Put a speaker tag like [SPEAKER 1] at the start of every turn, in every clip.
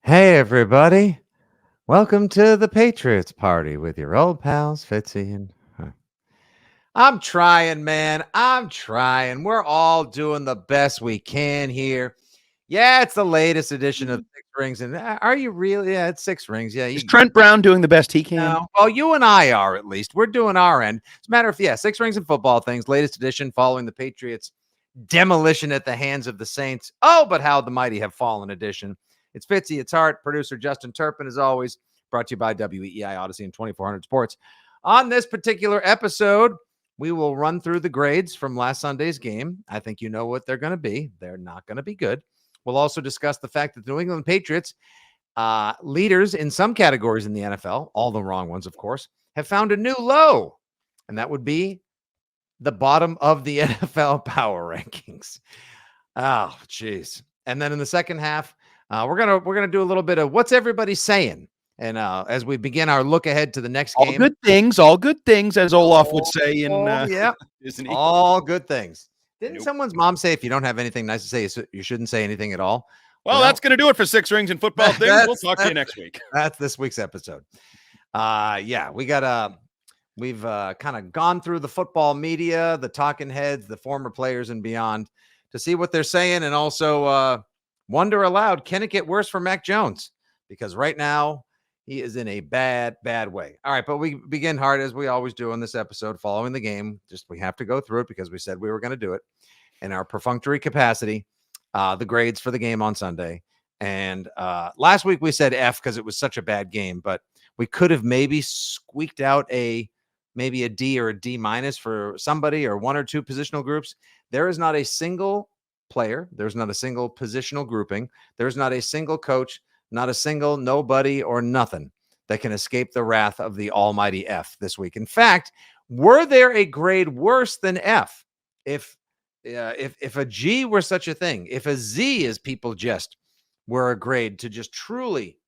[SPEAKER 1] Hey, everybody. Welcome to the Patriots party with your old pals, Fitzy and. I'm trying, man. I'm trying. We're all doing the best we can here. Yeah, it's the latest edition of Six Rings. And are you really? Yeah, it's Six Rings. Yeah,
[SPEAKER 2] Is Trent Brown doing the best he can?
[SPEAKER 1] no. Well, you and I are at least. We're doing our end. It's a matter of, Six Rings and Football Things, latest edition following the Patriots' demolition at the hands of the Saints. Oh, but how the mighty have fallen edition. It's Fitzy, it's Hart, producer Justin Turpin, as always, brought to you by WEI Odyssey and 2400 Sports. On this particular episode, we will run through the grades from last Sunday's game. I think you know what they're going to be. They're not going to be good. We'll also discuss the fact that the New England Patriots, leaders in some categories in the NFL, all the wrong ones, of course, have found a new low, and that would be the bottom of the NFL power rankings. Oh, jeez. And then in the second half, we're gonna do a little bit of what's everybody saying, and as we begin our look ahead to the next
[SPEAKER 2] All
[SPEAKER 1] game.
[SPEAKER 2] good things, as Olaf would say in
[SPEAKER 1] Yeah,
[SPEAKER 2] isn't he?
[SPEAKER 1] all good things. Didn't
[SPEAKER 2] Nope.
[SPEAKER 1] someone's mom say if you don't have anything nice to say, you shouldn't say anything at all?
[SPEAKER 2] Well, that's going to do it for Six Rings and Football Things. We'll talk to you next week.
[SPEAKER 1] That's this week's episode. We've kind of gone through the football media, the talking heads, the former players and beyond to see what they're saying, and also wonder aloud, can it get worse for Mac Jones? Because right now he is in a bad way. All right, but we begin hard as we always do in this episode following the game. Just we have to go through it because we said we were going to do it in our perfunctory capacity. The grades for the game on Sunday. And last week we said F because it was such a bad game, but we could have maybe squeaked out maybe a D or a D minus for somebody or one or two positional groups. There is not a single player. There's not a single positional grouping. There's not a single coach, not a single nobody or nothing that can escape the wrath of the almighty F this week. In fact, were there a grade worse than F? If a G were such a thing, if a Z, as people just were a grade to just truly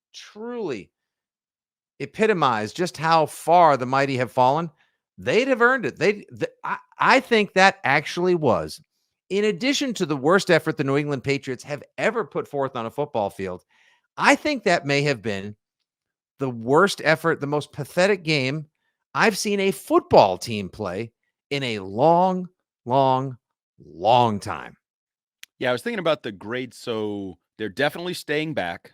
[SPEAKER 1] epitomize just how far the mighty have fallen, they'd have earned it. I think that actually was, in addition to the worst effort the New England Patriots have ever put forth on a football field, I think that may have been the worst effort, the most pathetic game I've seen a football team play in a long time.
[SPEAKER 2] Yeah, I was thinking about the grades. So they're definitely staying back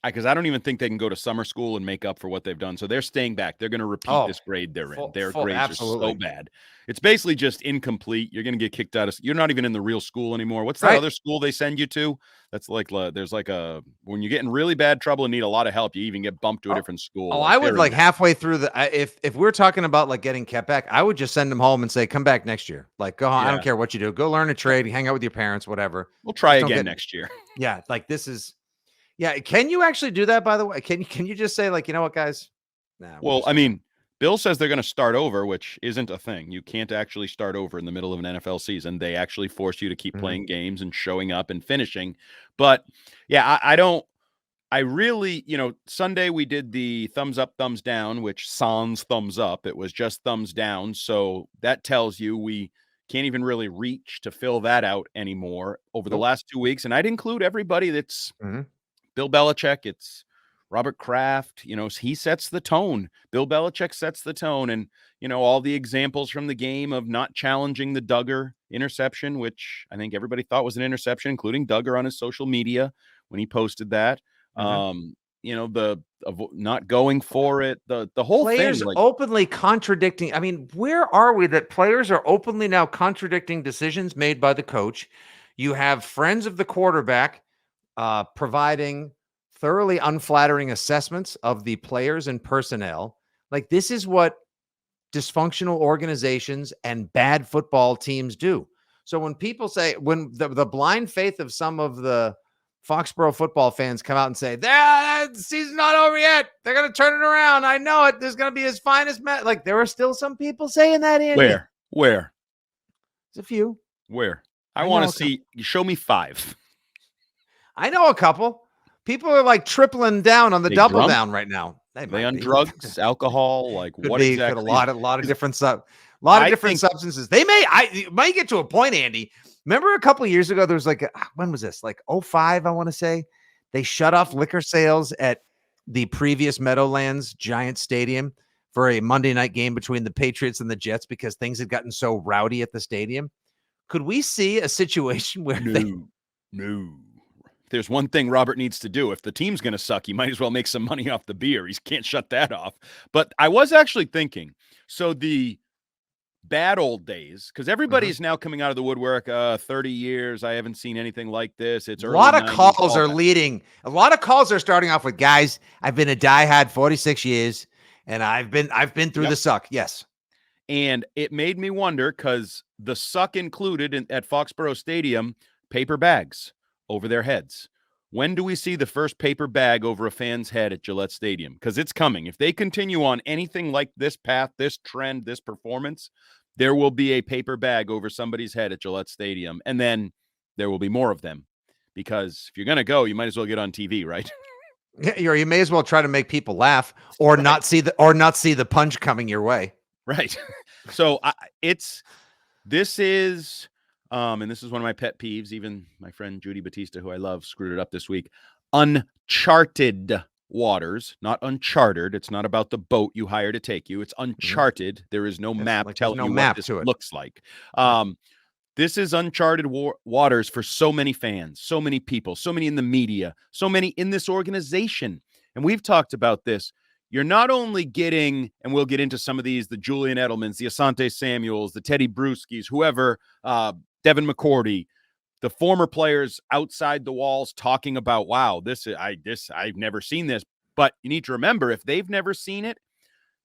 [SPEAKER 2] because I don't even think they can go to summer school and make up for what they've done. So they're staying back. They're going to repeat this grade they're in. Their grades
[SPEAKER 1] absolutely.
[SPEAKER 2] are so bad. It's basically just incomplete. You're going to get kicked out of. You're not even in the real school anymore. What's that other school they send you to? That's like there's like a when you get in really bad trouble and need a lot of help, you even get bumped to a different school.
[SPEAKER 1] Oh, I would like halfway through if we're talking about like getting kept back, I would just send them home and say, come back next year. Like, go home. Yeah. I don't care what you do. Go learn a trade, hang out with your parents, whatever.
[SPEAKER 2] We'll try again next year.
[SPEAKER 1] Yeah. Like this is. Yeah. Can you actually do that, by the way? Can you just say like, you know what, guys?
[SPEAKER 2] Nah, well, I mean, Bill says they're going to start over, which isn't a thing. You can't actually start over in the middle of an NFL season. They actually force you to keep playing games and showing up and finishing. But yeah, I really, Sunday we did the thumbs up, thumbs down, which sans thumbs up. It was just thumbs down. So that tells you we can't even really reach to fill that out anymore over the last 2 weeks. And I'd include everybody that's Bill Belichick. It's Robert Kraft, he sets the tone. Bill Belichick sets the tone. And, all the examples from the game of not challenging the Duggar interception, which I think everybody thought was an interception, including Duggar on his social media when he posted that. The not going for it, the whole
[SPEAKER 1] players
[SPEAKER 2] thing.
[SPEAKER 1] Openly contradicting. I mean, where are we that players are openly now contradicting decisions made by the coach? You have friends of the quarterback providing thoroughly unflattering assessments of the players and personnel. Like this is what dysfunctional organizations and bad football teams do. So when people say, when the blind faith of some of the Foxborough football fans come out and say, the season's not over yet, they're going to turn it around, I know it, there's going to be as fine as Matt. Like there are still some people saying that, Andy.
[SPEAKER 2] Where?
[SPEAKER 1] There's a few.
[SPEAKER 2] Where? I want to see, show me 5.
[SPEAKER 1] I know a couple. People are like tripling down on the double drunk? Down right now.
[SPEAKER 2] They on drugs, alcohol, like
[SPEAKER 1] could
[SPEAKER 2] what
[SPEAKER 1] be,
[SPEAKER 2] exactly?
[SPEAKER 1] A lot of different substances. They might get to a point, Andy. Remember a couple of years ago, there was like when was this? Like 05, I want to say. They shut off liquor sales at the previous Meadowlands Giant Stadium for a Monday night game between the Patriots and the Jets because things had gotten so rowdy at the stadium. Could we see a situation where
[SPEAKER 2] No. There's one thing Robert needs to do. If the team's going to suck, he might as well make some money off the beer. He can't shut that off. But I was actually thinking, so the bad old days, because everybody's now coming out of the woodwork, 30 years, I haven't seen anything like this. It's
[SPEAKER 1] a
[SPEAKER 2] early
[SPEAKER 1] lot of
[SPEAKER 2] 90s,
[SPEAKER 1] calls
[SPEAKER 2] all
[SPEAKER 1] are
[SPEAKER 2] that.
[SPEAKER 1] leading. A lot of calls are starting off with, guys, I've been a diehard 46 years and I've been through the suck. Yes.
[SPEAKER 2] And it made me wonder, because the suck included at Foxborough Stadium paper bags over their heads. When do we see the first paper bag over a fan's head at Gillette Stadium? Because it's coming. If they continue on anything like this path, this trend, this performance, there will be a paper bag over somebody's head at Gillette Stadium. And then there will be more of them. Because if you're going to go, you might as well get on TV, right?
[SPEAKER 1] Yeah, you may as well try to make people laugh or not see the punch coming your way.
[SPEAKER 2] Right. So this is one of my pet peeves. Even my friend Judy Batista, who I love, screwed it up this week. Uncharted waters, not uncharted. It's not about the boat you hire to take you. It's uncharted. There is no map telling you what this looks like. This is uncharted waters for so many fans, so many people, so many in the media, so many in this organization. And we've talked about this. You're not only getting, and we'll get into some of these, the Julian Edelmans, the Asante Samuels, the Teddy Bruschi's, whoever, Devin McCourty, the former players outside the walls talking about, wow, I've never seen this. But you need to remember, if they've never seen it,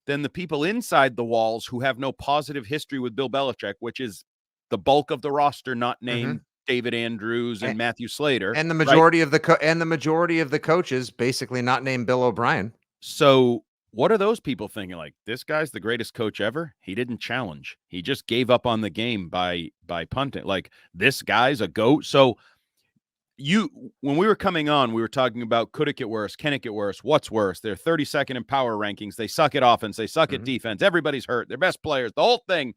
[SPEAKER 2] then the people inside the walls who have no positive history with Bill Belichick, which is the bulk of the roster not named David Andrews and Matthew Slater,
[SPEAKER 1] and the majority of the coaches basically not named Bill O'Brien.
[SPEAKER 2] So what are those people thinking? Like, this guy's the greatest coach ever? He didn't challenge. He just gave up on the game by punting. Like, this guy's a GOAT. So when we were coming on, we were talking about, could it get worse? Can it get worse? What's worse? They're 32nd in power rankings. They suck at offense. They suck at defense. Everybody's hurt. Their best players, the whole thing.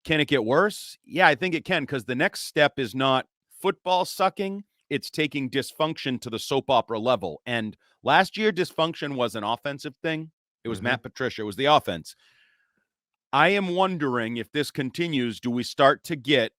[SPEAKER 2] Can it get worse? Yeah, I think it can, because the next step is not football sucking. It's taking dysfunction to the soap opera level. And last year, dysfunction was an offensive thing. It was Matt Patricia. It was the offense. I am wondering, if this continues, do we start to get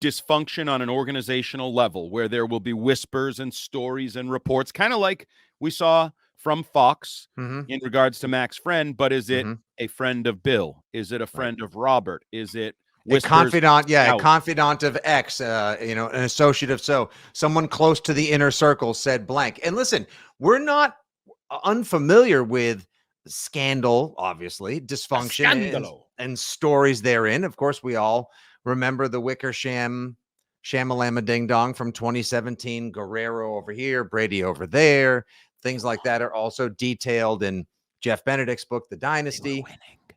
[SPEAKER 2] dysfunction on an organizational level where there will be whispers and stories and reports, kind of like we saw from Fox in regards to Mac's friend, but is it a friend of Bill? Is it a friend of Robert? Is it
[SPEAKER 1] a confidant? Yeah, a confidant of X, an associate of someone close to the inner circle said blank. And listen, we're not unfamiliar with scandal, obviously, dysfunction and stories therein. Of course, we all remember the Wickersham Shamalama Ding Dong from 2017, Guerrero over here, Brady over there. Things like that are also detailed in Jeff Benedict's book, The Dynasty.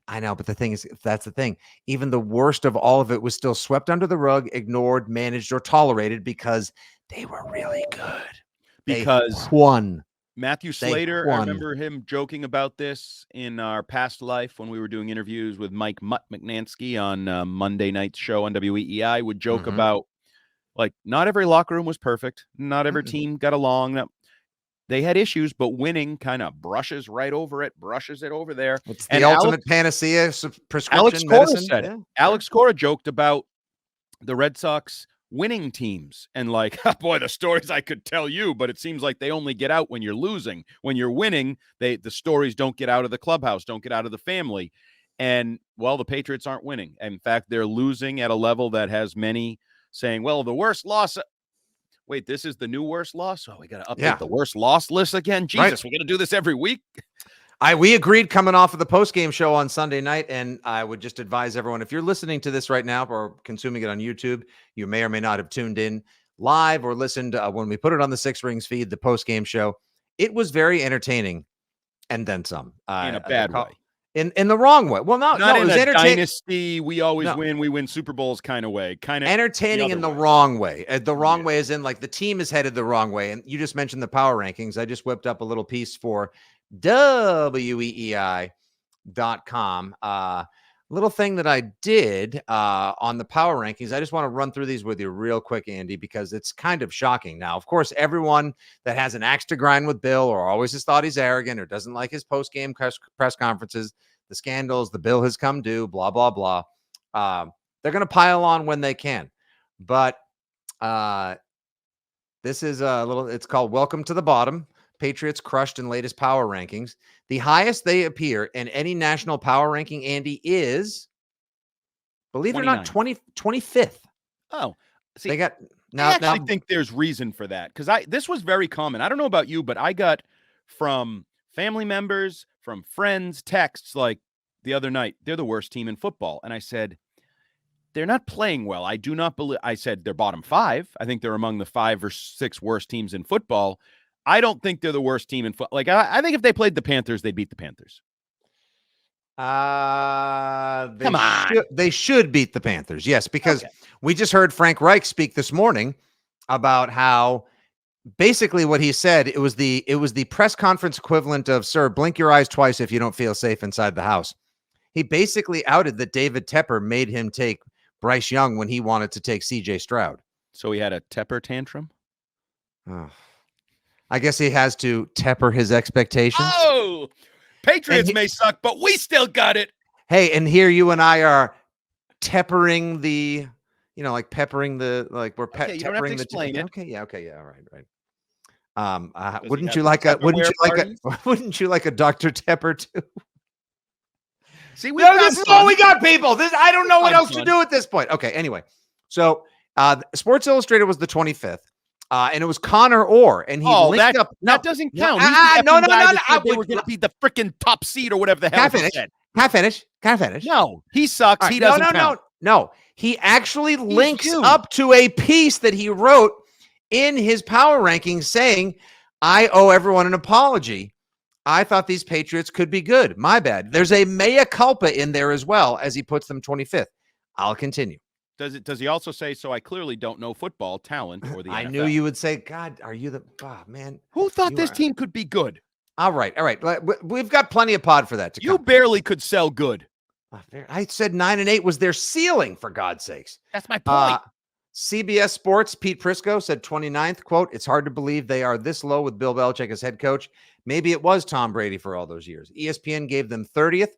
[SPEAKER 1] I know, but the thing is, that's the thing. Even the worst of all of it was still swept under the rug, ignored, managed, or tolerated because they were really good.
[SPEAKER 2] Because
[SPEAKER 1] they won.
[SPEAKER 2] Matthew Slater, I remember him joking about this in our past life when we were doing interviews with Mike Mutt McNansky on Monday night's show on WEEI, would joke about, like, not every locker room was perfect. Not every team got along. They had issues, but winning kind of brushes it over there.
[SPEAKER 1] It's the ultimate panacea prescription
[SPEAKER 2] Alex
[SPEAKER 1] medicine.
[SPEAKER 2] Cora said it. Alex Cora joked about the Red Sox winning teams and like, oh boy, the stories I could tell you, but it seems like they only get out when you're losing. When you're winning, the stories don't get out of the clubhouse, don't get out of the family. And, well, the Patriots aren't winning. In fact, they're losing at a level that has many saying, well, the worst loss. Wait, this is the new worst loss? Oh, we got to update the worst loss list again? Jesus, we're going to do this every week?
[SPEAKER 1] We agreed coming off of the post-game show on Sunday night, and I would just advise everyone, if you're listening to this right now or consuming it on YouTube, you may or may not have tuned in live or listened when we put it on the Six Rings feed, the post-game show. It was very entertaining, and then some.
[SPEAKER 2] In a bad way.
[SPEAKER 1] In the wrong way. Well, not
[SPEAKER 2] in
[SPEAKER 1] it was
[SPEAKER 2] a dynasty, we always win, we win Super Bowls kind of way. Kind of
[SPEAKER 1] entertaining in the wrong way. The wrong way is in, like, the team is headed the wrong way. And you just mentioned the power rankings. I just whipped up a little piece for weei.com little thing that I did on the power rankings. I just want to run through these with you real quick, Andy, because it's kind of shocking. Now, of course, everyone that has an axe to grind with Bill or always has thought he's arrogant or doesn't like his post-game press conferences, the scandals, the bill has come due, blah, blah, blah. They're going to pile on when they can. But this is it's called Welcome to the Bottom. Patriots crushed in latest power rankings. The highest they appear in any national power ranking, Andy, is, believe it or not, 25th.
[SPEAKER 2] Oh, see,
[SPEAKER 1] they got
[SPEAKER 2] now. I actually think there's reason for that because this was very common. I don't know about you, but I got from family members, from friends, texts like the other night, they're the worst team in football. And I said, they're not playing well. I do not believe. I said they're bottom 5. I think they're among the 5 or 6 worst teams in football. I don't think they're the worst team in football. Like, I think if they played the Panthers, they'd beat the Panthers.
[SPEAKER 1] Come on. They should beat the Panthers. Yes, because we just heard Frank Reich speak this morning about how basically what he said, it was the press conference equivalent of, sir, blink your eyes twice if you don't feel safe inside the house. He basically outed that David Tepper made him take Bryce Young when he wanted to take CJ Stroud.
[SPEAKER 2] So he had a Tepper tantrum?
[SPEAKER 1] Oh. I guess he has to temper his expectations.
[SPEAKER 2] Oh, Patriots may suck, but we still got it.
[SPEAKER 1] Hey, and here you and I are tempering the, like peppering the, like we're
[SPEAKER 2] you don't have to explain it.
[SPEAKER 1] Okay, yeah, all right. Wouldn't you like a Dr. Tepper too?
[SPEAKER 2] See,
[SPEAKER 1] this is all we got, people. I don't know what else to do at this point. Okay, anyway. So Sports Illustrated was the 25th. And it was Connor Orr, and he linked up.
[SPEAKER 2] That doesn't count.
[SPEAKER 1] No.
[SPEAKER 2] They were going to be the freaking top seed or whatever the hell.
[SPEAKER 1] Can I finish?
[SPEAKER 2] No, he sucks. Right, he doesn't count.
[SPEAKER 1] No. He actually links up to a piece that he wrote in his power rankings saying, I owe everyone an apology. I thought these Patriots could be good. My bad. There's a mea culpa in there as well as he puts them 25th. I'll continue.
[SPEAKER 2] Does he also say, so I clearly don't know football talent or the NFL?
[SPEAKER 1] I knew you would say, God, are you man?
[SPEAKER 2] Who thought this team could be good?
[SPEAKER 1] All right. We've got plenty of pod for that to come.
[SPEAKER 2] You barely could sell good.
[SPEAKER 1] I said 9-8 was their ceiling, for God's sakes.
[SPEAKER 2] That's my point.
[SPEAKER 1] CBS Sports, Pete Prisco said 29th, quote, it's hard to believe they are this low with Bill Belichick as head coach. Maybe it was Tom Brady for all those years. ESPN gave them 30th.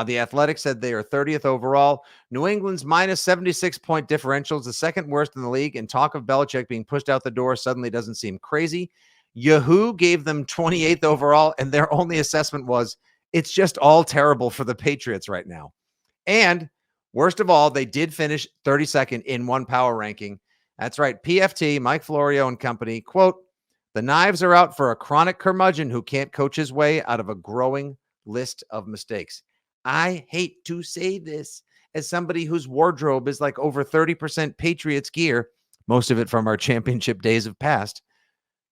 [SPEAKER 1] The Athletic said they are 30th overall. New England's minus 76-point differential is the second worst in the league, and talk of Belichick being pushed out the door suddenly doesn't seem crazy. Yahoo gave them 28th overall, and their only assessment was, it's just all terrible for the Patriots right now. And worst of all, they did finish 32nd in one power ranking. That's right. PFT, Mike Florio and company, quote, the knives are out for a chronic curmudgeon who can't coach his way out of a growing list of mistakes. I hate to say this as somebody whose wardrobe is like over 30% Patriots gear, most of it from our championship days of past.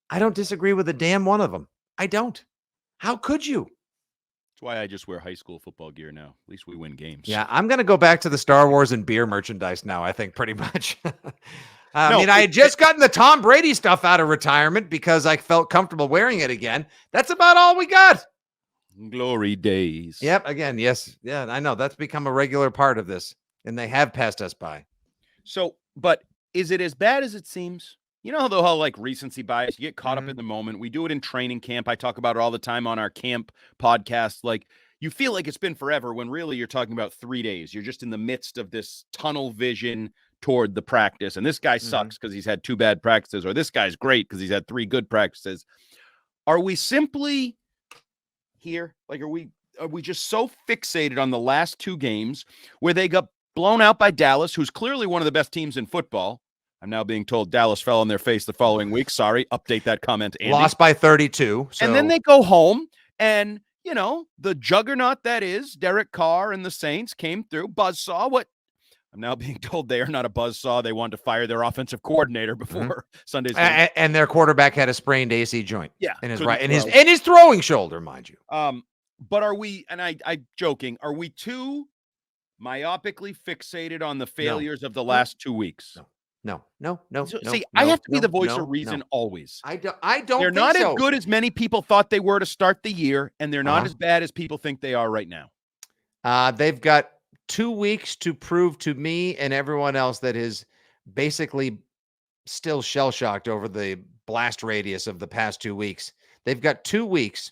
[SPEAKER 1] I don't disagree with a damn one of them. I don't. How could you?
[SPEAKER 2] That's why I just wear high school football gear now. At least we win games.
[SPEAKER 1] Yeah, I'm going to go back to the Star Wars and beer merchandise now, I think, pretty much. I had just gotten the Tom Brady stuff out of retirement because I felt comfortable wearing it again. That's about all we got.
[SPEAKER 2] Glory days.
[SPEAKER 1] Yep. Again, yes. Yeah, I know. That's become a regular part of this, and they have passed us by.
[SPEAKER 2] So, but is it as bad as it seems? You know how like recency bias, you get caught up in the moment. We do it in training camp. I talk about it all the time on our camp podcast. Like, you feel like it's been forever when really you're talking about 3 days. You're just in the midst of this tunnel vision toward the practice. And this guy sucks because he's had 2 bad practices, or this guy's great because he's had 3 good practices. Are we simply here? Like, are we just so fixated on the last 2 games where they got blown out by Dallas, who's clearly one of the best teams in football? I'm now being told Dallas fell on their face the following week. Sorry, update that comment, Andy.
[SPEAKER 1] Lost by 32.
[SPEAKER 2] And then they go home, and, the juggernaut that is Derek Carr and the Saints came through. Buzzsaw. What? I'm now being told they are not a buzzsaw. They wanted to fire their offensive coordinator before Sunday's game.
[SPEAKER 1] And their quarterback had a sprained AC joint.
[SPEAKER 2] Yeah.
[SPEAKER 1] In his right, and his throwing shoulder, mind you.
[SPEAKER 2] But are we, and I joking, are we too myopically fixated on the failures of the last 2 weeks?
[SPEAKER 1] No.
[SPEAKER 2] I have to be the voice of reason always.
[SPEAKER 1] I don't.
[SPEAKER 2] They're not as good as many people thought they were to start the year, and they're not as bad as people think they are right now.
[SPEAKER 1] They've got 2 weeks to prove to me and everyone else that is basically still shell-shocked over the blast radius of the past 2 weeks. They've got 2 weeks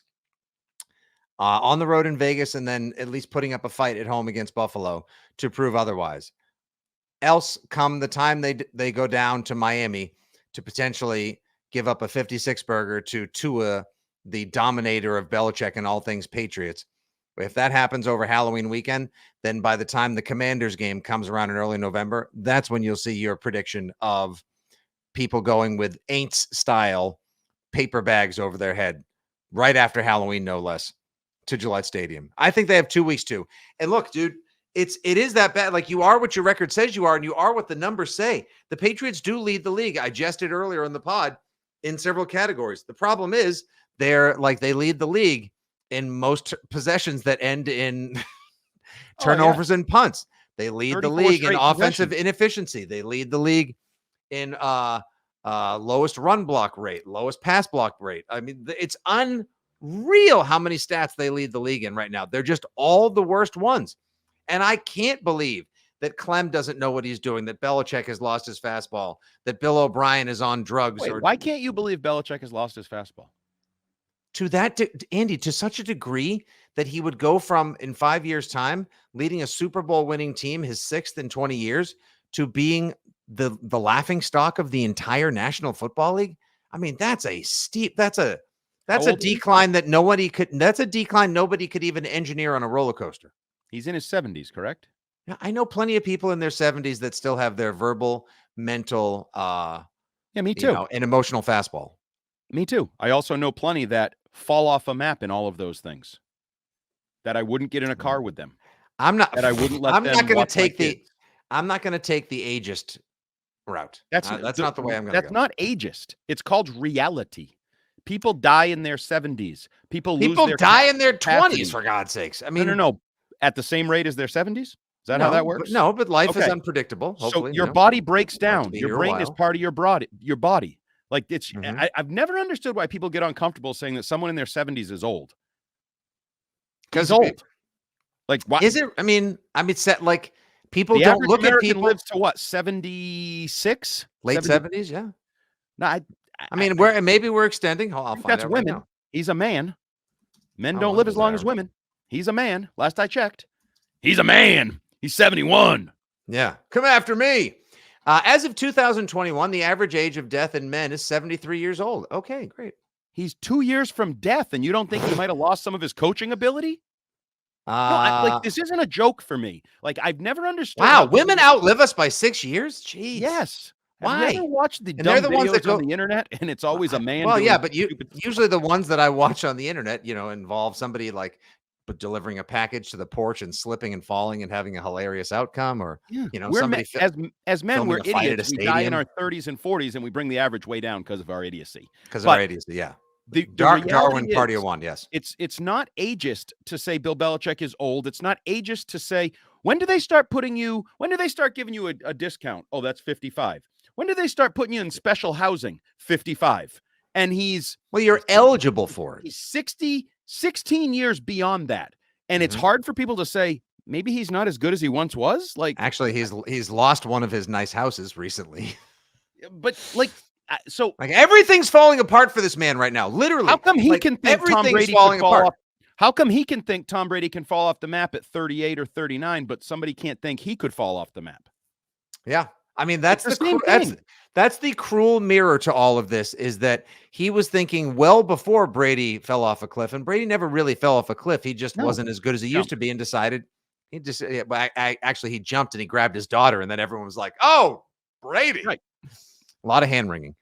[SPEAKER 1] on the road in Vegas and then at least putting up a fight at home against Buffalo to prove otherwise. Else, come the time they go down to Miami to potentially give up a 56 burger to Tua, the dominator of Belichick and all things Patriots. If that happens over Halloween weekend, then by the time the Commanders game comes around in early November, that's when you'll see your prediction of people going with Aints style paper bags over their head right after Halloween, no less, to Gillette Stadium. I think they have 2 weeks too. And look, dude, it is that bad. Like, you are what your record says you are, and you are what the numbers say. The Patriots do lead the league. I jested earlier in the pod in several categories. The problem is they lead the league in most possessions that end in turnovers and punts. They lead the league in offensive inefficiency. They lead the league in lowest run block rate, lowest pass block rate. I mean, it's unreal how many stats they lead the league in right now. They're just all the worst ones. And I can't believe that Clem doesn't know what he's doing, that Belichick has lost his fastball, that Bill O'Brien is on drugs.
[SPEAKER 2] Wait, why can't you believe Belichick has lost his fastball?
[SPEAKER 1] To that, Andy, to such a degree that he would go from, in 5 years' time, leading a Super Bowl winning team, his 6th in 20 years, to being the laughing stock of the entire National Football League. I mean, that's a decline that nobody could even engineer on a roller coaster.
[SPEAKER 2] He's in his 70s, correct?
[SPEAKER 1] Yeah, I know plenty of people in their 70s that still have their verbal, mental,
[SPEAKER 2] me too,
[SPEAKER 1] and emotional fastball.
[SPEAKER 2] Me too. I also know plenty that fall off a map in all of those things. That I wouldn't get in a car with them.
[SPEAKER 1] I'm not
[SPEAKER 2] going
[SPEAKER 1] to take the ageist route. That's not the way I'm going to go.
[SPEAKER 2] That's not ageist. It's called reality. People die in their 70s. People
[SPEAKER 1] die in their 20s, for God's sakes. I mean,
[SPEAKER 2] no. At the same rate as their 70s? Is that how that works?
[SPEAKER 1] But life is unpredictable.
[SPEAKER 2] Hopefully, so your body breaks down. Your brain is part of your body. Like, it's, I've never understood why people get uncomfortable saying that someone in their 70s is old.
[SPEAKER 1] Because
[SPEAKER 2] old. Like, why
[SPEAKER 1] is it? I mean, like, people don't look at people.
[SPEAKER 2] Lives to what, 76?
[SPEAKER 1] Late 70s, yeah.
[SPEAKER 2] No,
[SPEAKER 1] maybe we're extending. I'll find
[SPEAKER 2] that's
[SPEAKER 1] out
[SPEAKER 2] women.
[SPEAKER 1] Right now.
[SPEAKER 2] He's a man. Men don't live as long as women. He's a man. Last I checked. He's a man. He's 71.
[SPEAKER 1] Yeah. Come after me. As of 2021, the average age of death in men is 73 years old. Okay, great.
[SPEAKER 2] He's 2 years from death, and you don't think he might have lost some of his coaching ability? No, this isn't a joke for me. Like, I've never understood.
[SPEAKER 1] Wow, women outlive us by 6 years? Jeez.
[SPEAKER 2] Yes.
[SPEAKER 1] Why?
[SPEAKER 2] Have you ever watched the dumb videos on the internet, and it's always a man?
[SPEAKER 1] Well, yeah, but usually the ones that I watch on the internet, involve somebody like delivering a package to the porch and slipping and falling and having a hilarious outcome, or somebody
[SPEAKER 2] as men, we're idiots. We die in our 30s and 40s, and we bring the average way down because of our idiocy.
[SPEAKER 1] Yeah.
[SPEAKER 2] The
[SPEAKER 1] Darwin party of one. Yes.
[SPEAKER 2] It's not ageist to say Bill Belichick is old. It's not ageist to say, when do they start giving you a discount? Oh, that's 55. When do they start putting you in special housing? 55. And
[SPEAKER 1] you're eligible for it.
[SPEAKER 2] He's 16 years beyond that. And it's hard for people to say, maybe he's not as good as he once was. Like,
[SPEAKER 1] actually, he's lost one of his nice houses recently.
[SPEAKER 2] But
[SPEAKER 1] everything's falling apart for this man right now. Literally.
[SPEAKER 2] How come he can think Tom Brady can fall off? How come he can think Tom Brady can fall off the map at 38 or 39, but somebody can't think he could fall off the map?
[SPEAKER 1] Yeah. I mean, that's the cruel mirror to all of this, is that he was thinking well before Brady fell off a cliff, and Brady never really fell off a cliff. He just wasn't as good as he used to be, and decided he jumped and he grabbed his daughter, and then everyone was like, "Oh, Brady!"
[SPEAKER 2] Right.
[SPEAKER 1] A lot of hand wringing.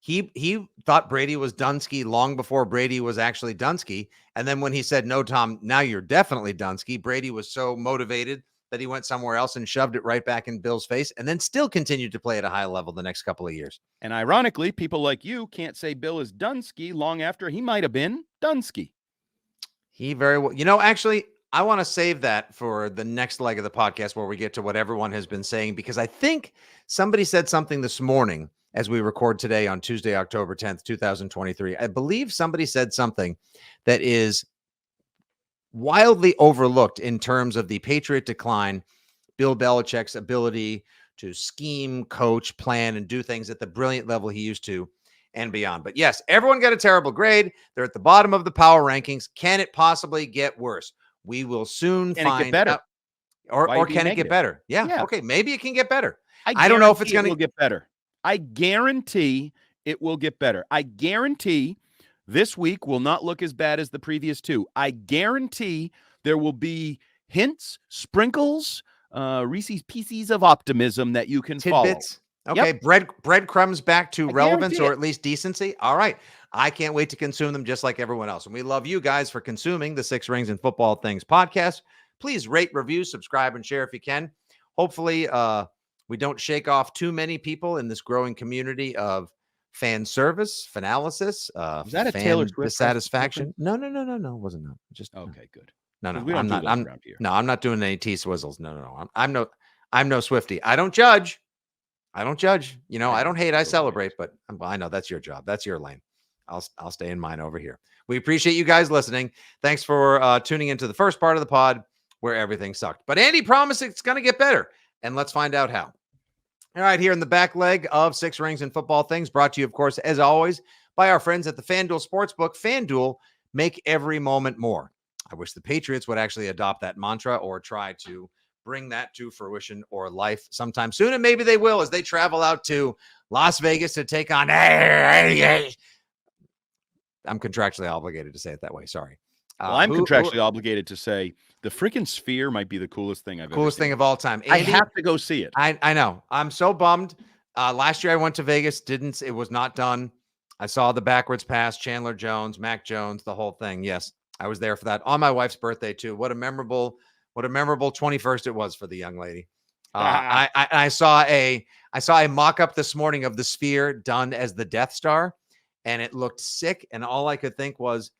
[SPEAKER 1] He thought Brady was Dunsky long before Brady was actually Dunsky, and then when he said, "No, Tom, now you're definitely Dunsky," Brady was so motivated that he went somewhere else and shoved it right back in Bill's face, and then still continued to play at a high level the next couple of years.
[SPEAKER 2] And ironically, people like you can't say Bill is Dunsky long after he might have been Dunsky.
[SPEAKER 1] He very well, actually, I want to save that for the next leg of the podcast where we get to what everyone has been saying, because I think somebody said something this morning as we record today on Tuesday, October 10th, 2023. I believe somebody said something that is wildly overlooked in terms of the Patriot decline, Bill Belichick's ability to scheme, coach, plan, and do things at the brilliant level he used to and beyond. But yes, everyone got a terrible grade. They're at the bottom of the power rankings. Can it possibly get worse? We will soon
[SPEAKER 2] Can it get
[SPEAKER 1] find
[SPEAKER 2] better?
[SPEAKER 1] out.
[SPEAKER 2] Why
[SPEAKER 1] Or
[SPEAKER 2] be
[SPEAKER 1] can it get
[SPEAKER 2] negative?
[SPEAKER 1] better? Yeah.
[SPEAKER 2] Yeah.
[SPEAKER 1] Okay. Maybe it can get better.
[SPEAKER 2] I
[SPEAKER 1] I don't know if it's
[SPEAKER 2] guarantee
[SPEAKER 1] going
[SPEAKER 2] it will
[SPEAKER 1] to
[SPEAKER 2] get better. I guarantee it will get better. I guarantee this week will not look as bad as the previous two. I guarantee there will be hints, sprinkles, Reese's Pieces of optimism that you can follow.
[SPEAKER 1] tidbits. Okay. Breadcrumbs back to
[SPEAKER 2] I
[SPEAKER 1] relevance
[SPEAKER 2] guarantee
[SPEAKER 1] or
[SPEAKER 2] it.
[SPEAKER 1] at least decency. All right. I can't wait to consume them just like everyone else. And we love you guys for consuming the Six Rings and Football Things podcast. Please rate, review, subscribe, and share if you can. Hopefully, we don't shake off too many people in this growing community of fan service, fanalysis,
[SPEAKER 2] Is that a
[SPEAKER 1] fan
[SPEAKER 2] Taylor Swift
[SPEAKER 1] dissatisfaction. No. It wasn't. No, just no.
[SPEAKER 2] Okay, good.
[SPEAKER 1] No.
[SPEAKER 2] 'Cause we don't
[SPEAKER 1] I'm
[SPEAKER 2] do
[SPEAKER 1] not.
[SPEAKER 2] those around here.
[SPEAKER 1] No, I'm not doing any T swizzles. No. I'm no Swifty. I don't judge. I don't judge. You know, I don't hate. I celebrate. But I know that's your job. That's your lane. I'll stay in mine over here. We appreciate you guys listening. Thanks for tuning into the first part of the pod where everything sucked. But Andy promised it's going to get better. And let's find out how. All right, here in the back leg of Six Rings and Football Things, brought to you, of course, as always, by our friends at the FanDuel Sportsbook. FanDuel, make every moment more. I wish the Patriots would actually adopt that mantra or try to bring that to fruition or life sometime soon. And maybe they will as they travel out to Las Vegas to take on. I'm contractually obligated to say it that way. Sorry.
[SPEAKER 2] Well, I'm contractually obligated to say the freaking Sphere might be the coolest thing I've ever seen.
[SPEAKER 1] Coolest thing of all time.
[SPEAKER 2] Andy, I have to go see it.
[SPEAKER 1] I know. I'm so bummed. Last year I went to Vegas. It was not done. I saw the backwards pass, Chandler Jones, Mac Jones, the whole thing. Yes, I was there for that on my wife's birthday too. What a memorable 21st it was for the young lady. I saw a mock-up this morning of the Sphere done as the Death Star, and it looked sick. And all I could think was,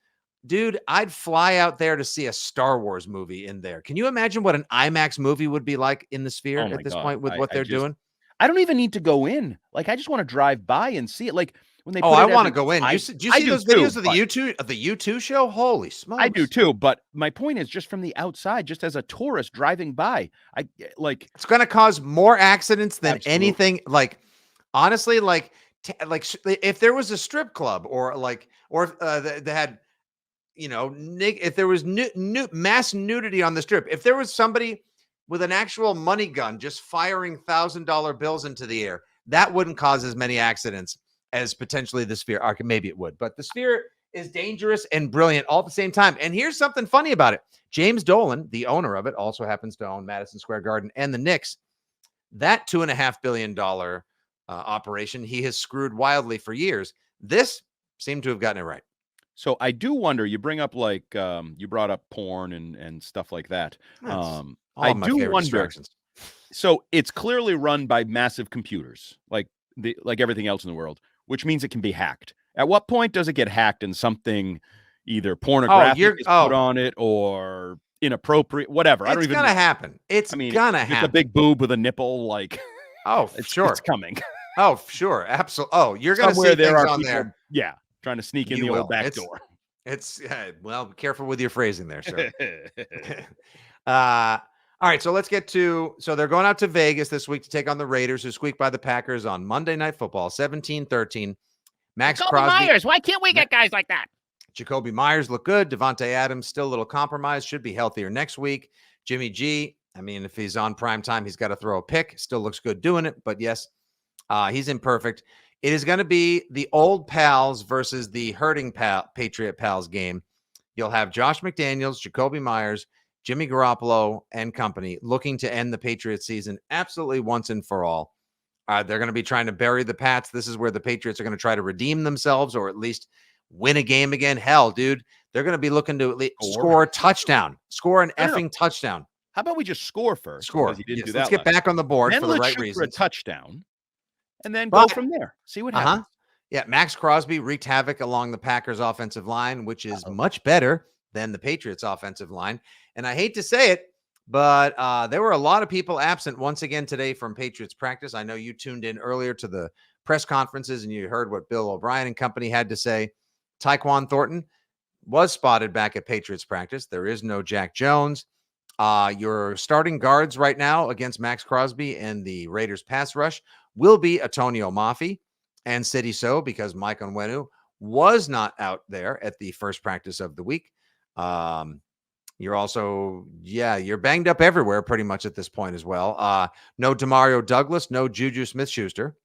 [SPEAKER 1] dude, I'd fly out there to see a Star Wars movie in there. Can you imagine what an IMAX movie would be like in the Sphere at this point with what they're doing?
[SPEAKER 2] I don't even need to go in. Like, I just want to drive by and see it. Like when they.
[SPEAKER 1] I want to go in. Do you see those videos of the U2 show? Holy smokes!
[SPEAKER 2] I do too. But my point is, just from the outside, just as a tourist driving by, it's
[SPEAKER 1] going to cause more accidents than anything. Like, honestly, like if there was a strip club or if they had. You know, if there was mass nudity on the strip, if there was somebody with an actual money gun just firing $1,000 bills into the air, that wouldn't cause as many accidents as potentially the Sphere. Maybe it would, but the Sphere is dangerous and brilliant all at the same time. And here's something funny about it. James Dolan, the owner of it, also happens to own Madison Square Garden and the Knicks. That $2.5 billion operation, he has screwed wildly for years. This seemed to have gotten it right.
[SPEAKER 2] So I do wonder, you bring up you brought up porn and stuff like that. I do wonder. So it's clearly run by massive computers, like everything else in the world, which means it can be hacked. At what point does it get hacked and something either pornographic is put on it or inappropriate, whatever? I don't even know.
[SPEAKER 1] It's gonna happen. It's gonna happen.
[SPEAKER 2] It's a big boob with a nipple, like
[SPEAKER 1] sure.
[SPEAKER 2] It's coming.
[SPEAKER 1] Oh, sure. Absolutely. Oh, you're gonna
[SPEAKER 2] Somewhere
[SPEAKER 1] see things on
[SPEAKER 2] people,
[SPEAKER 1] there.
[SPEAKER 2] Yeah. Trying to sneak in the old back door.
[SPEAKER 1] It's well, be careful with your phrasing there, sir. All right, so let's get to. So they're going out to Vegas this week to take on the Raiders, who squeaked by the Packers on Monday Night Football, 17-13. Max Crosby,
[SPEAKER 3] Myers. Why can't we get guys like that?
[SPEAKER 1] Jacoby Myers looked good. Devontae Adams still a little compromised. Should be healthier next week. Jimmy G. I mean, if he's on prime time, he's got to throw a pick. Still looks good doing it, but yes, he's imperfect. It is going to be the old pals versus the hurting Patriot pals game. You'll have Josh McDaniels, Jacoby Myers, Jimmy Garoppolo, and company looking to end the Patriots season absolutely once and for all. They're going to be trying to bury the Pats. This is where the Patriots are going to try to redeem themselves or at least win a game again. Hell, dude, they're going to be looking to at least score a touchdown, score an effing touchdown.
[SPEAKER 2] How about we just score first?
[SPEAKER 1] Score. Yes, let's get back on the board for the right reasons.
[SPEAKER 2] For a touchdown. And then go from there. See what happens.
[SPEAKER 1] Yeah, Max Crosby wreaked havoc along the Packers' offensive line, which is much better than the Patriots' offensive line. And I hate to say it, but there were a lot of people absent once again today from Patriots practice. I know you tuned in earlier to the press conferences and you heard what Bill O'Brien and company had to say. Tyquan Thornton was spotted back at Patriots practice. There is no Jack Jones. Your starting guards right now against Max Crosby and the Raiders pass rush will be Antonio Mafi and City So, because Mike Onwenu was not out there at the first practice of the week. You're also, you're banged up everywhere pretty much at this point as well. No Demario Douglas, no Juju Smith-Schuster.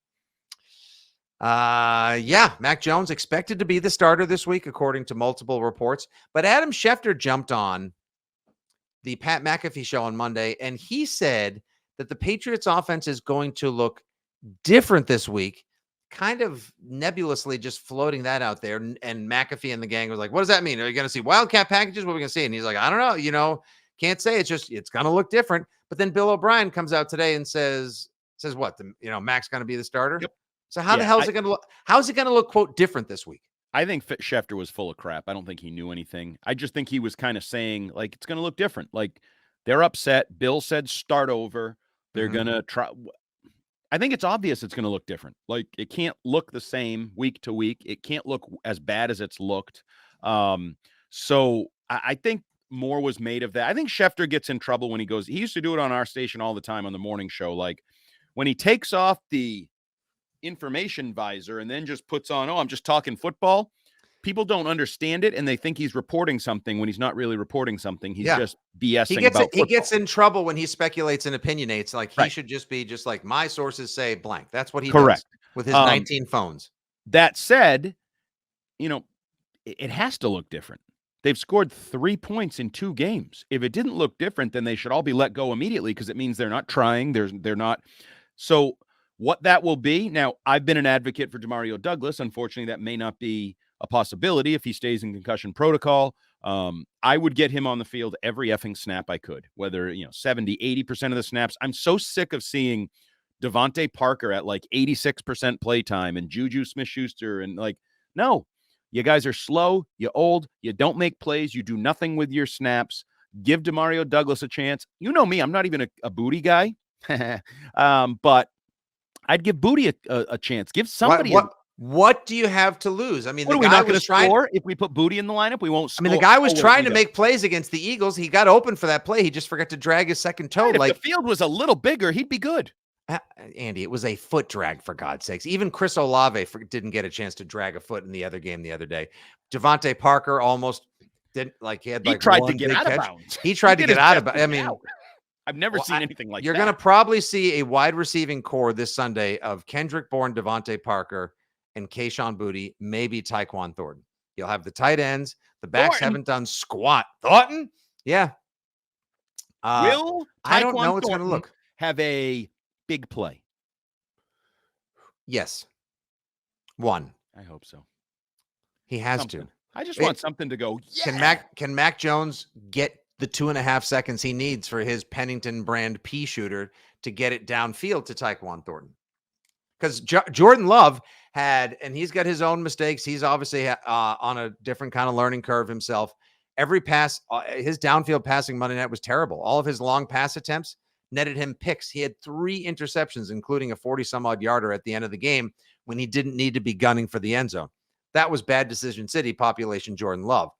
[SPEAKER 1] Mac Jones expected to be the starter this week, according to multiple reports. But Adam Schefter jumped on the Pat McAfee show on Monday, and he said that the Patriots offense is going to look different this week, kind of nebulously just floating that out there. And McAfee and the gang was like, what does that mean? Are you going to see Wildcat packages? What are we going to see? And he's like, I don't know. Can't say. It's going to look different. But then Bill O'Brien comes out today and says what? Mac's going to be the starter?
[SPEAKER 2] Yep.
[SPEAKER 1] So how the hell is it going to look? How's it going to look, quote, different this week?
[SPEAKER 2] I think Schefter was full of crap. I don't think he knew anything. I just think he was kind of saying, like, it's going to look different. Like, they're upset. Bill said start over. They're going to try. I think it's obvious it's going to look different. Like, it can't look the same week to week. It can't look as bad as it's looked. So I think more was made of that. I think Schefter gets in trouble when he used to do it on our station all the time on the morning show. Like, when he takes off the information visor and then just puts on, I'm just talking football. People don't understand it, and they think he's reporting something when he's not really reporting something. He's just BSing about football.
[SPEAKER 1] He gets in trouble when he speculates and opinionates. Like, he should just be just like, my sources say blank. That's what he does with his 19 phones.
[SPEAKER 2] That said, it has to look different. They've scored 3 points in 2 games. If it didn't look different, then they should all be let go immediately, because it means they're not trying. They're not. So what that will be, now, I've been an advocate for Demario Douglas. Unfortunately, that may not be a possibility if he stays in concussion protocol. I would get him on the field every effing snap I could, whether, 70, 80% of the snaps. I'm so sick of seeing Devontae Parker at like 86% play time and Juju Smith-Schuster. And like, no, you guys are slow, you're old, you don't make plays, you do nothing with your snaps. Give Demario Douglas a chance. You know me, I'm not even a Booty guy. But I'd give Booty a chance. Give somebody
[SPEAKER 1] what do you have to lose? I mean,
[SPEAKER 2] the guy was trying. If we put Booty in the lineup, we won't score.
[SPEAKER 1] I mean, the guy was trying to make plays against the Eagles. He got open for that play. He just forgot to drag his second toe.
[SPEAKER 2] Right, if the field was a little bigger, he'd be good.
[SPEAKER 1] Andy, it was a foot drag, for God's sakes. Even Chris Olave didn't get a chance to drag a foot in the other game the other day. Devontae Parker almost didn't. Like, he
[SPEAKER 2] tried to get out of bounds.
[SPEAKER 1] He tried to get out of bounds. I mean,
[SPEAKER 2] I've never seen anything like that.
[SPEAKER 1] You're going to probably see a wide receiving core this Sunday of Kendrick Bourne, Devontae Parker, and Kayshon Boutte, maybe Tyquan Thornton. You'll have the tight ends. The backs haven't done squat. Thornton? Yeah.
[SPEAKER 2] Will
[SPEAKER 1] I don't know what's going to look.
[SPEAKER 2] Have a big play?
[SPEAKER 1] Yes. One.
[SPEAKER 2] I hope so.
[SPEAKER 1] He has to.
[SPEAKER 2] I just want something to go,
[SPEAKER 1] Can Mac Jones get the 2.5 seconds he needs for his Pennington brand pea shooter to get it downfield to Tyquan Thornton? Because Jordan Love and he's got his own mistakes. He's obviously on a different kind of learning curve himself. Every pass, his downfield passing Monday night was terrible. All of his long pass attempts netted him picks. He had 3 interceptions, including a 40-some-odd yarder at the end of the game when he didn't need to be gunning for the end zone. That was bad decision city, population Jordan Love.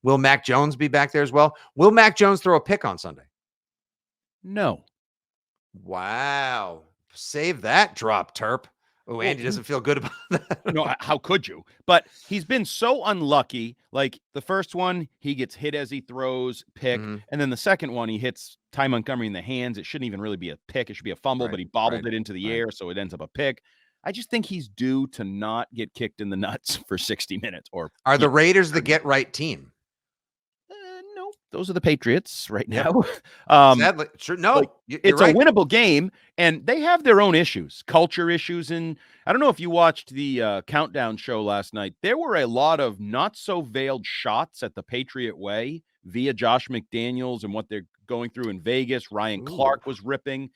[SPEAKER 1] Will Mac Jones be back there as well? Will Mac Jones throw a pick on Sunday?
[SPEAKER 2] No.
[SPEAKER 1] Wow. Save that drop, Terp. Oh, Andy doesn't feel good about that.
[SPEAKER 2] No, how could you? But he's been so unlucky. Like, the first one, he gets hit as he throws, pick. And then the second one, he hits Ty Montgomery in the hands. It shouldn't even really be a pick. It should be a fumble, but he bobbled it into the air, so it ends up a pick. I just think he's due to not get kicked in the nuts for 60 minutes. Are
[SPEAKER 1] the Raiders the get-right team?
[SPEAKER 2] No, those are the Patriots right now.
[SPEAKER 1] Sadly, sure. No,
[SPEAKER 2] it's a winnable game, and they have their own issues, culture issues. And I don't know if you watched the countdown show last night. There were a lot of not so veiled shots at the Patriot way via Josh McDaniels and what they're going through in Vegas. Ryan Clark was ripping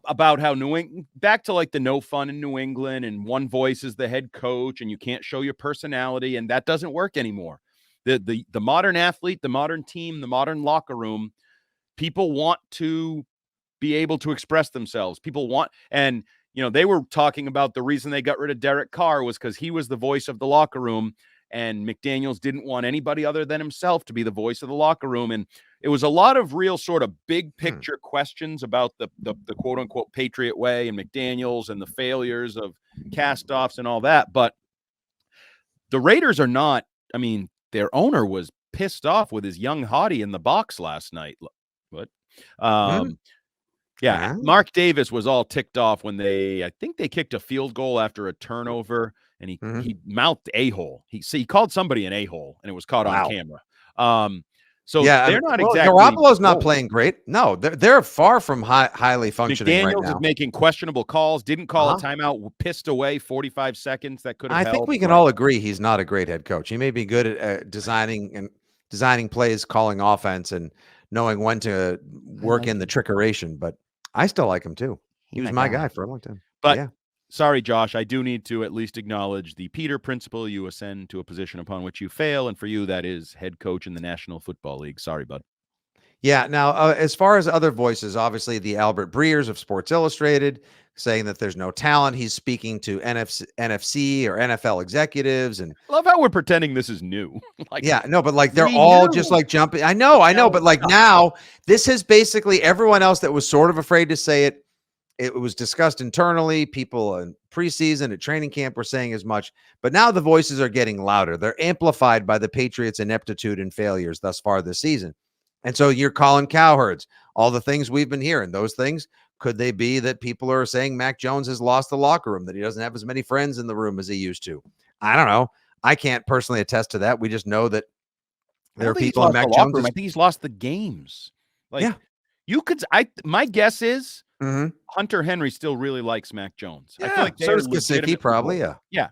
[SPEAKER 2] about how New England, back to like the no fun in New England, and one voice is the head coach, and you can't show your personality, and that doesn't work anymore. The modern athlete, the modern team, the modern locker room, people want to be able to express themselves. People want, and they were talking about the reason they got rid of Derek Carr was because he was the voice of the locker room. and McDaniels didn't want anybody other than himself to be the voice of the locker room. And it was a lot of real sort of big picture questions about the quote unquote Patriot way and McDaniels and the failures of cast-offs and all that. But the Raiders are not, I mean, their owner was pissed off with his young hottie in the box last night. What? Yeah, Mark Davis was all ticked off when I think they kicked a field goal after a turnover, and he mouthed a-hole. He called somebody an a-hole, and it was caught on camera. So they're not exactly.
[SPEAKER 1] Garoppolo's not playing great. No, they're far from highly functioning right now.
[SPEAKER 2] McDaniels is making questionable calls. Didn't call a timeout. Pissed away 45 seconds. That could have.
[SPEAKER 1] I think we can all agree he's not a great head coach. He may be good at designing plays, calling offense, and knowing when to work in the trickeration. But I still like him too. He was my guy for a long time.
[SPEAKER 2] But yeah. Sorry, Josh, I do need to at least acknowledge the Peter principle. You ascend to a position upon which you fail, and for you, that is head coach in the National Football League. Sorry, bud.
[SPEAKER 1] Yeah. Now, as far as other voices, obviously the Albert Breers of Sports Illustrated saying that there's no talent. He's speaking to NFC or NFL executives, and
[SPEAKER 2] I love how we're pretending this is new.
[SPEAKER 1] But they're all just like jumping. I know, but like now, this has basically everyone else that was sort of afraid to say it. It was discussed internally. People in preseason at training camp were saying as much, but now the voices are getting louder. They're amplified by the Patriots' ineptitude and failures thus far this season. And so you're calling cowherds, all the things we've been hearing. Those things, could they be that people are saying Mac Jones has lost the locker room, that he doesn't have as many friends in the room as he used to? I don't know. I can't personally attest to that. We just know that there are people in Mac Jones.
[SPEAKER 2] I think he's lost the games. You could. My guess is Hunter Henry still really likes Mac Jones.
[SPEAKER 1] Yeah, I feel like so does Gesicki, probably.
[SPEAKER 2] Yeah.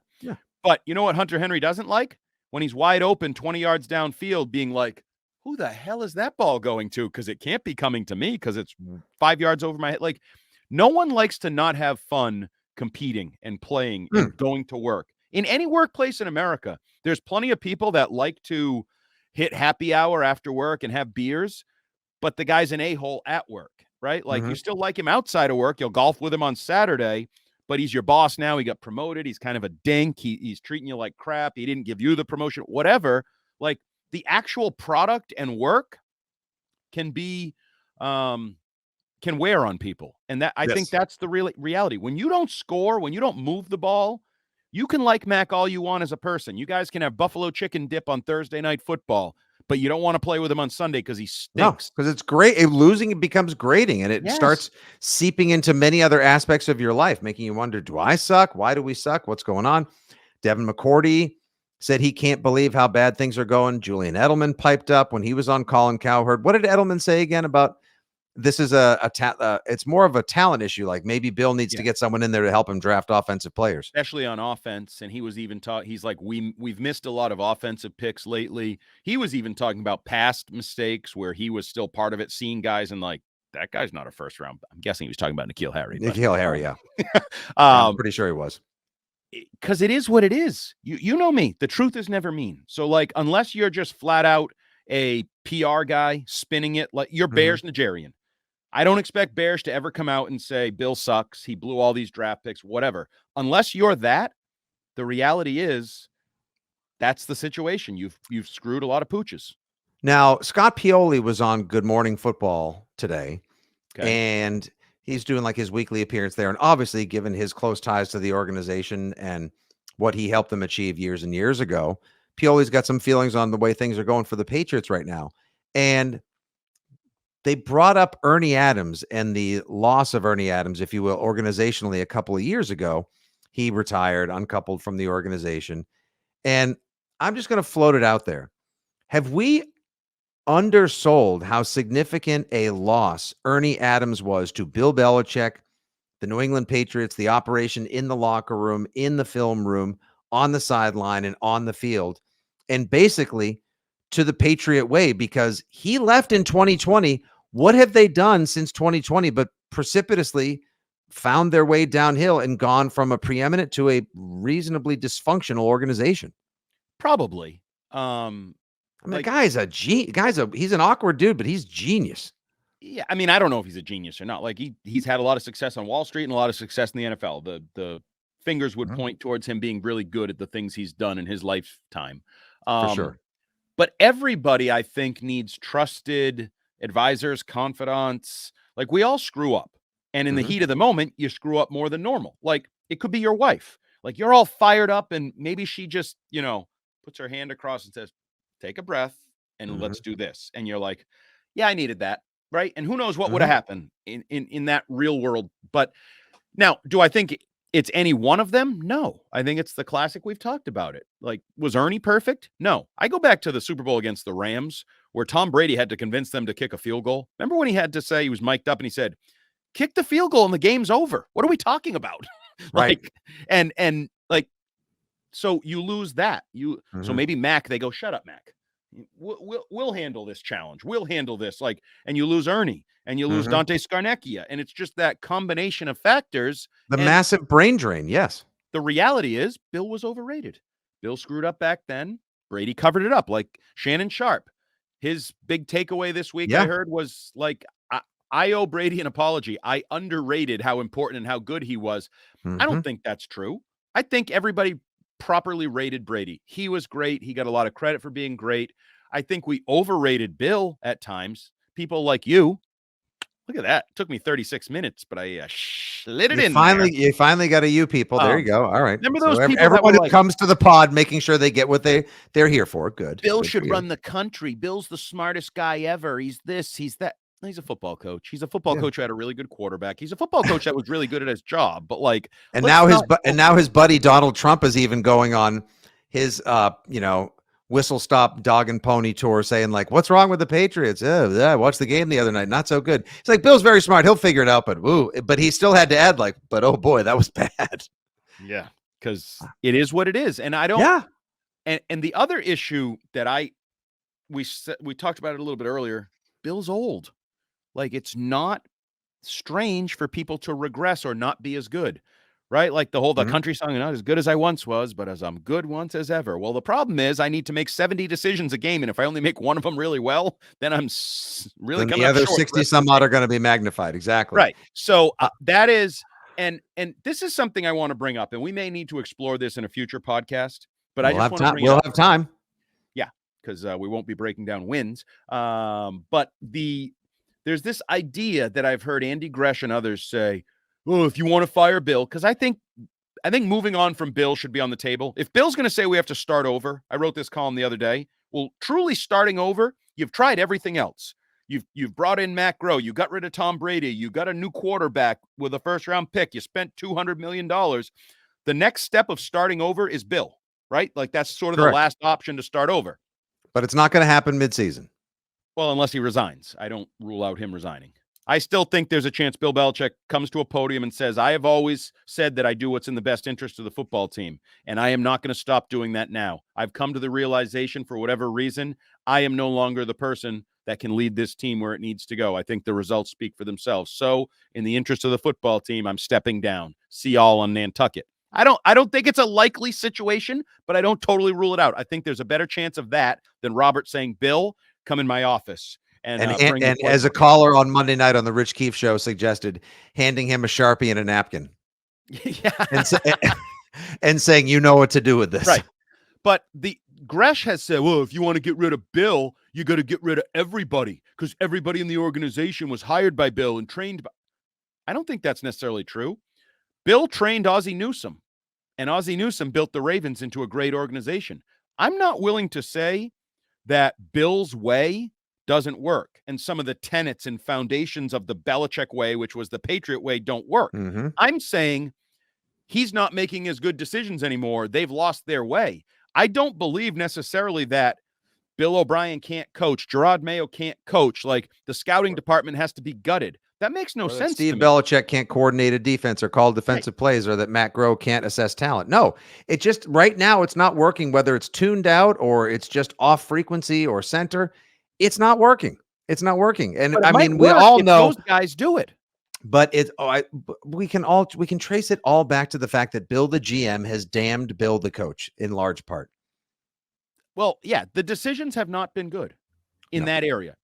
[SPEAKER 2] But you know what Hunter Henry doesn't like? When he's wide open 20 yards downfield being like, who the hell is that ball going to? Because it can't be coming to me because it's 5 yards over my head. Like, no one likes to not have fun competing and playing and going to work. In any workplace in America, there's plenty of people that like to hit happy hour after work and have beers, but the guy's an a-hole at work, right? Like, you still like him outside of work. You'll golf with him on Saturday, but he's your boss now. He got promoted. He's kind of a dink. He's treating you like crap. He didn't give you the promotion, whatever. Like, the actual product and work can be, can wear on people. And that I think that's the real reality. When you don't score, when you don't move the ball, you can like Mac all you want as a person. You guys can have buffalo chicken dip on Thursday Night Football, but you don't want to play with him on Sunday because he stinks.
[SPEAKER 1] Because it's great. Losing, it becomes grating, and it starts seeping into many other aspects of your life, making you wonder, do I suck? Why do we suck? What's going on? Devin McCourty said he can't believe how bad things are going. Julian Edelman piped up when he was on Colin Cowherd. What did Edelman say again about this is it's more of a talent issue. Like maybe Bill needs to get someone in there to help him draft offensive players,
[SPEAKER 2] especially on offense. And he was even he's like, we've missed a lot of offensive picks lately. He was even talking about past mistakes where he was still part of it, seeing guys and like, that guy's not a first round. I'm guessing he was talking about N'Keal Harry.
[SPEAKER 1] N'Keal Harry, yeah. I'm pretty sure he was.
[SPEAKER 2] Because it is what it is. You know me. The truth is never mean. So like, unless you're just flat out a PR guy spinning it, like you're Bears Nigerian. I don't expect Bears to ever come out and say Bill sucks. He blew all these draft picks, whatever. Unless you're that, the reality is that's the situation. You've screwed a lot of pooches.
[SPEAKER 1] Now, Scott Pioli was on Good Morning Football today, and he's doing like his weekly appearance there. And obviously, given his close ties to the organization and what he helped them achieve years and years ago, Pioli's got some feelings on the way things are going for the Patriots right now. And they brought up Ernie Adams and the loss of Ernie Adams, if you will, organizationally a couple of years ago. He retired, uncoupled from the organization. And I'm just going to float it out there. Have we undersold how significant a loss Ernie Adams was to Bill Belichick, the New England Patriots, the operation in the locker room, in the film room, on the sideline, and on the field, and basically to the Patriot way? Because he left in 2020. What have they done since 2020 but precipitously found their way downhill and gone from a preeminent to a reasonably dysfunctional organization?
[SPEAKER 2] Probably.
[SPEAKER 1] The guy's he's an awkward dude, but he's genius.
[SPEAKER 2] Yeah, I mean, I don't know if he's a genius or not. Like he's had a lot of success on Wall Street and a lot of success in the NFL. The fingers would point towards him being really good at the things he's done in his lifetime.
[SPEAKER 1] For sure.
[SPEAKER 2] But everybody, I think, needs trusted advisors, confidants. Like, we all screw up. And in the heat of the moment, you screw up more than normal. Like, it could be your wife. Like, you're all fired up and maybe she just, puts her hand across and says, take a breath and let's do this. And you're like, yeah, I needed that. Right. And who knows what would have happened in that real world. But now, do I think it's any one of them? No. I think it's the classic. We've talked about it. Like, was Ernie perfect? No. I go back to the Super Bowl against the Rams where Tom Brady had to convince them to kick a field goal. Remember when he had to say, he was mic'd up and he said, kick the field goal and the game's over. What are we talking about?
[SPEAKER 1] Right.
[SPEAKER 2] And like, so you lose that. So maybe Mac, they go, shut up, Mac. We'll handle this challenge. We'll handle this. Like, and you lose Ernie and you lose Dante Scarnecchia. And it's just that combination of factors.
[SPEAKER 1] The massive brain drain. Yes.
[SPEAKER 2] The reality is Bill was overrated. Bill screwed up back then. Brady covered it up, like Shannon Sharp. His big takeaway this week, I heard, was like, I owe Brady an apology. I underrated how important and how good he was. I don't think that's true. I think everybody properly rated Brady. He was great. He got a lot of credit for being great. I think we overrated Bill at times. People like you. Look at that. It took me 36 minutes, but I slid it in there.
[SPEAKER 1] You finally got a you people. There you go. All right.
[SPEAKER 2] Remember those people
[SPEAKER 1] everyone who comes to the pod making sure they get what they're here for. Good.
[SPEAKER 2] Bill
[SPEAKER 1] Good
[SPEAKER 2] should run the country. Bill's the smartest guy ever. He's this, he's that. He's a football coach. He's a football coach who had a really good quarterback. He's a football coach that was really good at his job. But like,
[SPEAKER 1] and now his buddy Donald Trump is even going on his whistle stop dog and pony tour, saying like, "What's wrong with the Patriots? I watched the game the other night. Not so good." It's like, Bill's very smart. He'll figure it out. But he still had to add like, "But oh boy, that was bad."
[SPEAKER 2] Yeah, because it is what it is, and I don't.
[SPEAKER 1] Yeah.
[SPEAKER 2] And the other issue that we talked about it a little bit earlier. Bill's old. Like, it's not strange for people to regress or not be as good, right? Like the country song, not as good as I once was, but as I'm good once as ever. Well, the problem is I need to make 70 decisions a game. And if I only make one of them really well, then I'm really coming up short.
[SPEAKER 1] The other 60 some odd are going to be magnified. Exactly.
[SPEAKER 2] Right. So that is, and this is something I want to bring up, and we may need to explore this in a future podcast, but we'll
[SPEAKER 1] have time.
[SPEAKER 2] Yeah. Because we won't be breaking down wins. But there's this idea that I've heard Andy Gresh and others say, oh, if you want to fire Bill, because I think moving on from Bill should be on the table. If Bill's going to say we have to start over, I wrote this column the other day. Well, truly starting over, you've tried everything else. You've brought in Matt Groh. You got rid of Tom Brady. You got a new quarterback with a first-round pick. You spent $200 million. The next step of starting over is Bill, right? Like, that's sort of the last option to start over.
[SPEAKER 1] But it's not going to happen midseason.
[SPEAKER 2] Well, unless he resigns. I don't rule out him resigning. I still think there's a chance Bill Belichick comes to a podium and says, I have always said that I do what's in the best interest of the football team, and I am not going to stop doing that now. I've come to the realization, for whatever reason, I am no longer the person that can lead this team where it needs to go. I think the results speak for themselves. So, in the interest of the football team, I'm stepping down. See y'all on Nantucket. I don't think it's a likely situation, but I don't totally rule it out. I think there's a better chance of that than Robert saying, Bill, come in my office. And
[SPEAKER 1] as a caller on Monday night on the Rich Keefe show suggested, handing him a Sharpie and a napkin. And saying, you know what to do with this.
[SPEAKER 2] Right. But the Gresh has said, well, if you want to get rid of Bill, you got to get rid of everybody because everybody in the organization was hired by Bill and trained by. I don't think that's necessarily true. Bill trained Ozzie Newsome, and Ozzie Newsome built the Ravens into a great organization. I'm not willing to say that Bill's way doesn't work, and some of the tenets and foundations of the Belichick way, which was the Patriot way, don't work. I'm saying he's not making as good decisions anymore. They've lost their way. I don't believe necessarily that Bill O'Brien can't coach, Gerard Mayo can't coach, like the scouting department has to be gutted. That makes no sense.
[SPEAKER 1] Steve Belichick can't coordinate a defense or call defensive plays, or that Matt Groh can't assess talent. No, it just right now it's not working, whether it's tuned out or it's just off frequency or center. It's not working. It's not working. And I mean, we all know
[SPEAKER 2] those guys do it.
[SPEAKER 1] But we can trace it all back to the fact that Bill the GM has damned Bill the coach in large part.
[SPEAKER 2] Well, yeah, the decisions have not been good in that area.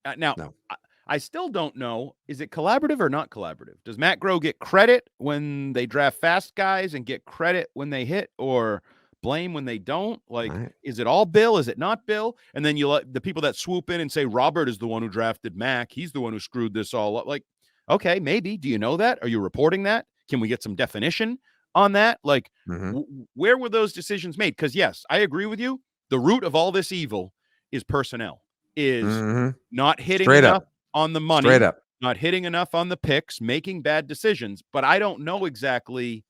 [SPEAKER 2] I still don't know. Is it collaborative or not collaborative? Does Matt Groh get credit when they draft fast guys and get credit when they hit, or blame when they don't? Like,
[SPEAKER 1] Right.
[SPEAKER 2] is it all Bill? Is it not Bill? And then you let the people that swoop in and say Robert is the one who drafted Mac. He's the one who screwed this all up. Like, okay, maybe. Do you know that? Are you reporting that? Can we get some definition on that? Like, where were those decisions made? Because yes, I agree with you. The root of all this evil is personnel, is not hitting
[SPEAKER 1] Straight
[SPEAKER 2] enough
[SPEAKER 1] up.
[SPEAKER 2] on the money,
[SPEAKER 1] Straight up.
[SPEAKER 2] not hitting enough on the picks, making bad decisions. But I don't know exactly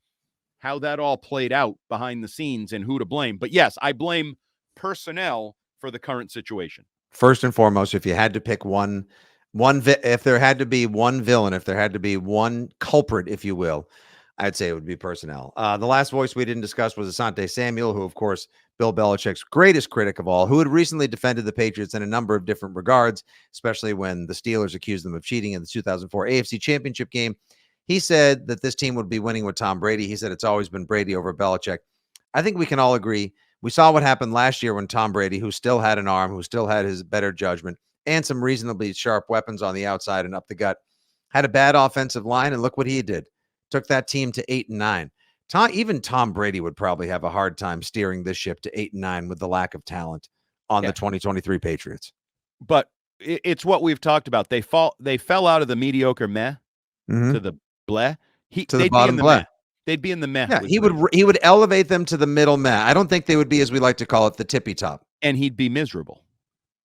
[SPEAKER 2] how that all played out behind the scenes and who to blame. But yes, I blame personnel for the current situation.
[SPEAKER 1] First and foremost, if you had to pick if there had to be one villain, if there had to be one culprit, if you will, I'd say it would be personnel. The last voice we didn't discuss was Asante Samuel, who, of course, Bill Belichick's greatest critic of all, who had recently defended the Patriots in a number of different regards, especially when the Steelers accused them of cheating in the 2004 AFC Championship game. He said that this team would be winning with Tom Brady. He said it's always been Brady over Belichick. I think we can all agree. We saw what happened last year when Tom Brady, who still had an arm, who still had his better judgment, and some reasonably sharp weapons on the outside and up the gut, had a bad offensive line, and look what he did. Took that team to 8-9. Even Tom Brady would probably have a hard time steering this ship to 8-9 with the lack of talent on the 2023 Patriots.
[SPEAKER 2] But it's what we've talked about. They fell out of the mediocre meh to the bleh. They'd be in the meh. They'd be in the meh.
[SPEAKER 1] Yeah, he would elevate them to the middle meh. I don't think they would be, as we like to call it, the tippy top.
[SPEAKER 2] And he'd be miserable.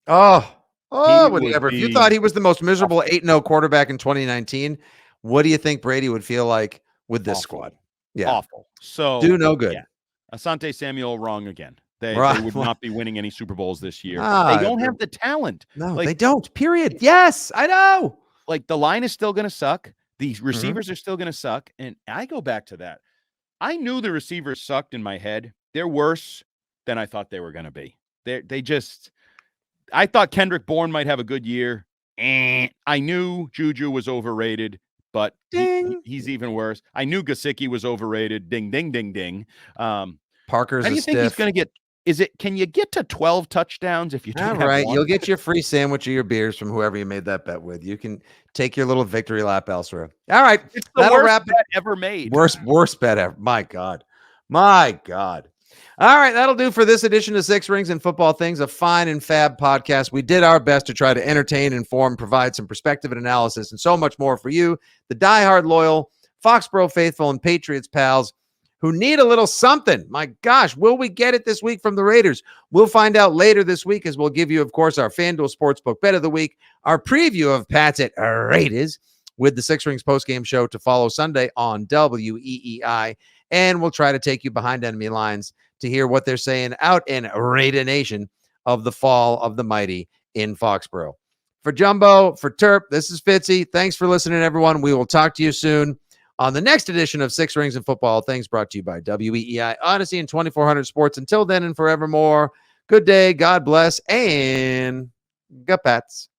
[SPEAKER 1] Would he ever? If you thought he was the most miserable 8-0 quarterback in 2019, what do you think Brady would feel like with this squad? Yeah.
[SPEAKER 2] Awful. So
[SPEAKER 1] do no good.
[SPEAKER 2] Yeah. Asante Samuel wrong again. They would not be winning any Super Bowls this year. They don't have the talent.
[SPEAKER 1] No, they don't. Period. Yes, I know.
[SPEAKER 2] Like, the line is still going to suck. The receivers are still going to suck. And I go back to that. I knew the receivers sucked in my head. They're worse than I thought they were going to be. I thought Kendrick Bourne might have a good year. I knew Juju was overrated, but he's even worse. I knew Gesicki was overrated. Ding, ding, ding, ding.
[SPEAKER 1] Parker's
[SPEAKER 2] how do you think he's going to get? Can you get to 12 touchdowns if you don't have one?
[SPEAKER 1] You'll get your free sandwich or your beers from whoever you made that bet with. You can take your little victory lap elsewhere. All right.
[SPEAKER 2] It's the worst bet ever made.
[SPEAKER 1] Worst bet ever. My God. All right, that'll do for this edition of Six Rings and Football Things, a fine and fab podcast. We did our best to try to entertain, inform, provide some perspective and analysis, and so much more for you, the diehard loyal, Foxborough faithful, and Patriots pals who need a little something. My gosh, will we get it this week from the Raiders? We'll find out later this week, as we'll give you, of course, our FanDuel Sportsbook Bet of the Week, our preview of Pats at Raiders with the Six Rings postgame show to follow Sunday on WEEI, and we'll try to take you behind enemy lines to hear what they're saying out in Raider Nation of the fall of the mighty in Foxborough. For Jumbo, for Terp, this is Fitzy. Thanks for listening, everyone. We will talk to you soon on the next edition of Six Rings and Football Things, brought to you by WEEI, Odyssey, and 2400 Sports. Until then and forevermore, good day, God bless, and go Pats.